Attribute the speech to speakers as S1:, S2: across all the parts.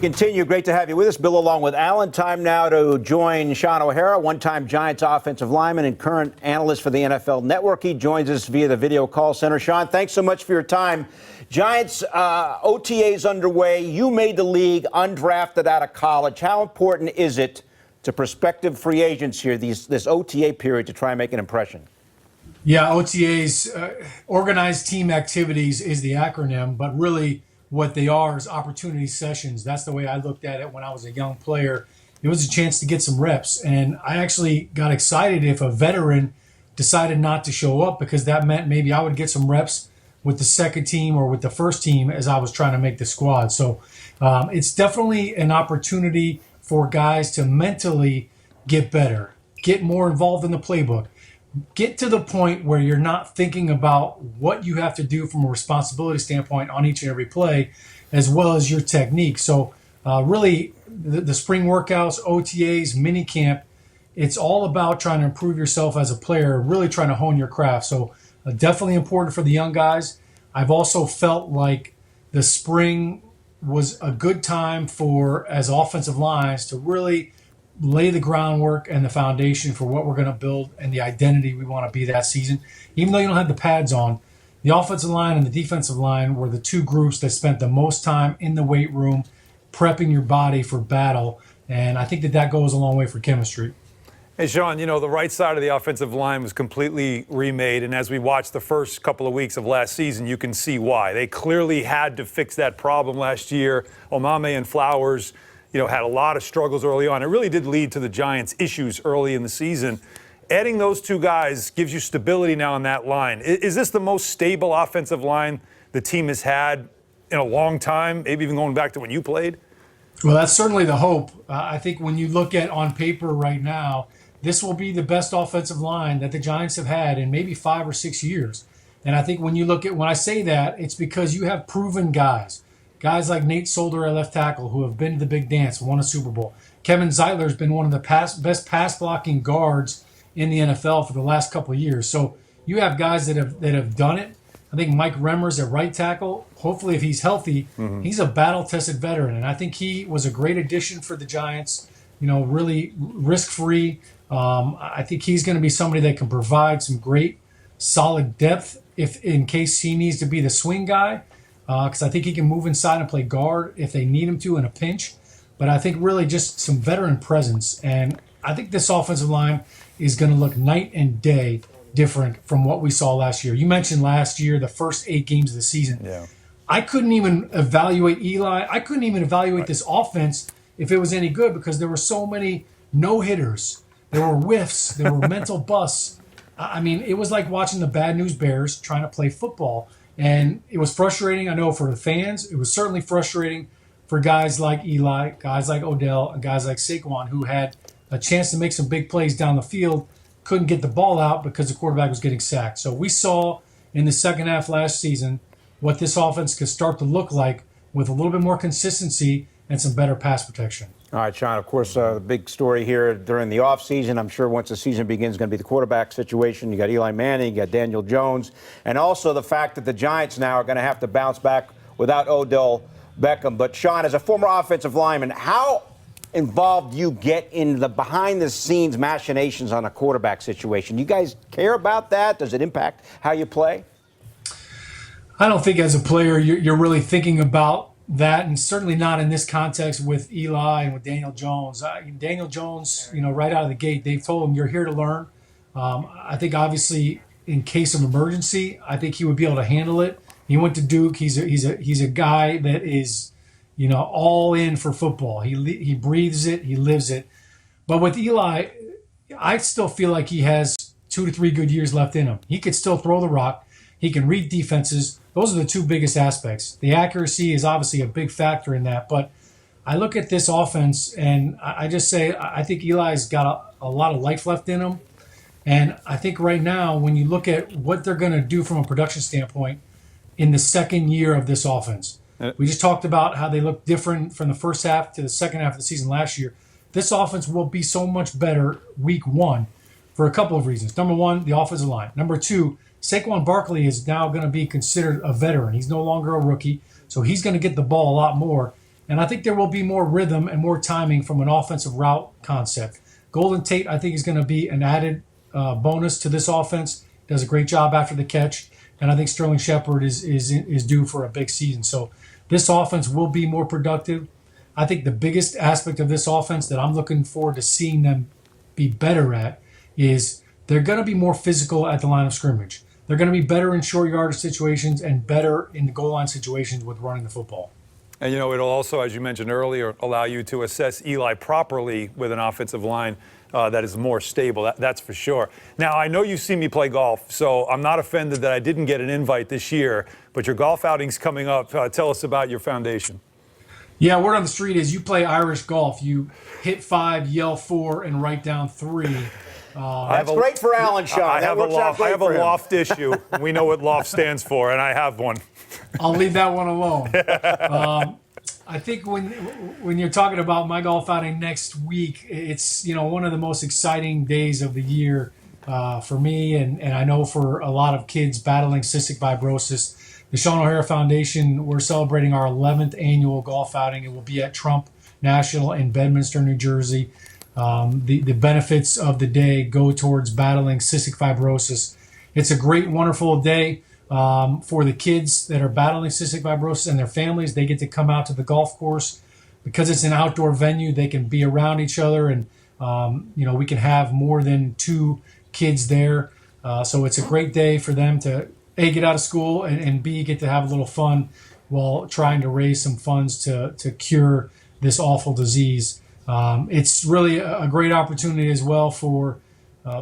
S1: Continue. Great to have you with us, Bill, along with Alan. Time now to join Shaun O'Hara, one-time Giants offensive lineman and current analyst for the NFL Network. He joins us via the video call center. Shaun, thanks so much for your time. Giants OTAs underway. You made the league undrafted out of college. How important is it to prospective free agents here, this OTA period, to try and make an impression?
S2: Yeah, OTAs, organized team activities is the acronym, but really what they are is opportunity sessions. That's the way I looked at it when I was a young player. It was a chance to get some reps, and I actually got excited if a veteran decided not to show up, because that meant maybe I would get some reps with the second team or with the first team as I was trying to make the squad. So it's definitely an opportunity for guys to mentally get better, get more involved in the playbook, get to the point where you're not thinking about what you have to do from a responsibility standpoint on each and every play, as well as your technique. So really the spring workouts, OTAs, mini camp, it's all about trying to improve yourself as a player, really trying to hone your craft. So definitely important for the young guys. I've also felt like the spring was a good time for, as offensive lines, to really lay the groundwork and the foundation for what we're going to build and the identity we want to be that season. Even though you don't have the pads on, the offensive line and the defensive line were the two groups that spent the most time in the weight room prepping your body for battle, and I think that goes a long way for chemistry.
S3: Hey, Shaun, you know, the right side of the offensive line was completely remade, and as we watched the first couple of weeks of last season, you can see why. They clearly had to fix that problem last year. Omameh and Flowers, had a lot of struggles early on. It really did lead to the Giants' issues early in the season. Adding those two guys gives you stability now on that line. Is this the most stable offensive line the team has had in a long time, maybe even going back to when you played?
S2: Well, that's certainly the hope. I think when you look at on paper right now, this will be the best offensive line that the Giants have had in maybe 5 or 6 years. And I think when I say that, it's because you have proven guys. Guys like Nate Solder at left tackle, who have been to the big dance, won a Super Bowl. Kevin Zeitler's been one of the best pass-blocking guards in the NFL for the last couple of years. So you have guys that have done it. I think Mike Remmers at right tackle, hopefully if he's healthy, he's a battle-tested veteran. And I think he was a great addition for the Giants, really risk-free. I think he's going to be somebody that can provide some great, solid depth in case he needs to be the swing guy. Because I think he can move inside and play guard if they need him to in a pinch. But I think really just some veteran presence. And I think this offensive line is going to look night and day different from what we saw last year. You mentioned last year, the first 8 games of the season.
S3: Yeah.
S2: I couldn't even evaluate Eli. I couldn't even evaluate this offense if it was any good, because there were so many no-hitters. There were whiffs. There were mental busts. I mean, it was like watching the Bad News Bears trying to play football. And it was frustrating, I know, for the fans. It was certainly frustrating for guys like Eli, guys like Odell, and guys like Saquon, who had a chance to make some big plays down the field, couldn't get the ball out because the quarterback was getting sacked. So we saw in the second half last season what this offense could start to look like with a little bit more consistency and some better pass protection.
S1: All right, Shaun, of course, the big story here during the offseason, I'm sure once the season begins, is going to be the quarterback situation. You got Eli Manning, you got Daniel Jones, and also the fact that the Giants now are going to have to bounce back without Odell Beckham. But, Shaun, as a former offensive lineman, how involved do you get in the behind-the-scenes machinations on a quarterback situation? You guys care about that? Does it impact how you play?
S2: I don't think as a player you're really thinking about that, and certainly not in this context with Eli and with Daniel Jones. Daniel Jones, right out of the gate, they've told him, you're here to learn. I think obviously in case of emergency, I think he would be able to handle it. He went to Duke. He's a guy that is, all in for football. He breathes it. He lives it. But with Eli, I still feel like he has 2 to 3 good years left in him. He could still throw the rock. He can read defenses. Those are the two biggest aspects. The accuracy is obviously a big factor in that. But I look at this offense and I just say I think Eli's got a lot of life left in him. And I think right now, when you look at what they're going to do from a production standpoint in the second year of this offense, we just talked about how they look different from the first half to the second half of the season last year. This offense will be so much better week 1 for a couple of reasons. Number 1, the offensive line. Number 2, Saquon Barkley is now going to be considered a veteran. He's no longer a rookie, so he's going to get the ball a lot more. And I think there will be more rhythm and more timing from an offensive route concept. Golden Tate, I think, is going to be an added bonus to this offense. Does a great job after the catch. And I think Sterling Shepard is due for a big season. So this offense will be more productive. I think the biggest aspect of this offense that I'm looking forward to seeing them be better at is they're going to be more physical at the line of scrimmage. They're going to be better in short yardage situations and better in the goal line situations with running the football.
S3: And, it'll also, as you mentioned earlier, allow you to assess Eli properly with an offensive line that is more stable. That's for sure. Now, I know you've seen me play golf, so I'm not offended that I didn't get an invite this year, but your golf outing's coming up. Tell us about your foundation.
S2: Yeah, word on the street is you play Irish golf. You hit 5, yell 4, and write down 3.
S1: That's great for Alan, Shaun.
S3: I have a loft issue. We know what loft stands for, and I have one.
S2: I'll leave that one alone. I think when you're talking about my golf outing next week, it's one of the most exciting days of the year for me, and I know for a lot of kids battling cystic fibrosis. The Shaun O'Hara Foundation, we're celebrating our 11th annual golf outing. It will be at Trump National in Bedminster, New Jersey. The benefits of the day go towards battling cystic fibrosis. It's a great, wonderful day for the kids that are battling cystic fibrosis and their families. They get to come out to the golf course. Because it's an outdoor venue, they can be around each other, and we can have more than 2 kids there. So it's a great day for them to A, get out of school, and B, get to have a little fun while trying to raise some funds to cure this awful disease. It's really a great opportunity as well for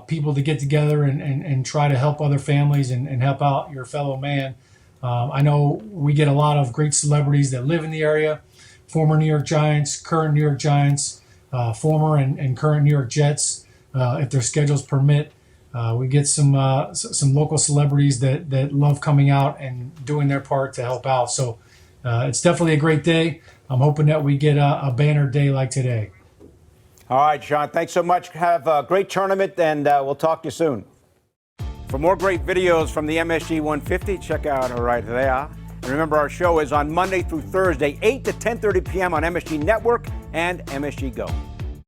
S2: people to get together and try to help other families and help out your fellow man. I know we get a lot of great celebrities that live in the area, former New York Giants, current New York Giants, former and current New York Jets, if their schedules permit. We get some local celebrities that love coming out and doing their part to help out. So it's definitely a great day. I'm hoping that we get a banner day like today.
S1: All right, Shaun, thanks so much. Have a great tournament, and we'll talk to you soon. For more great videos from the MSG 150, check out OHara. And remember, our show is on Monday through Thursday, 8 to 10:30 p.m. on MSG Network and MSG Go.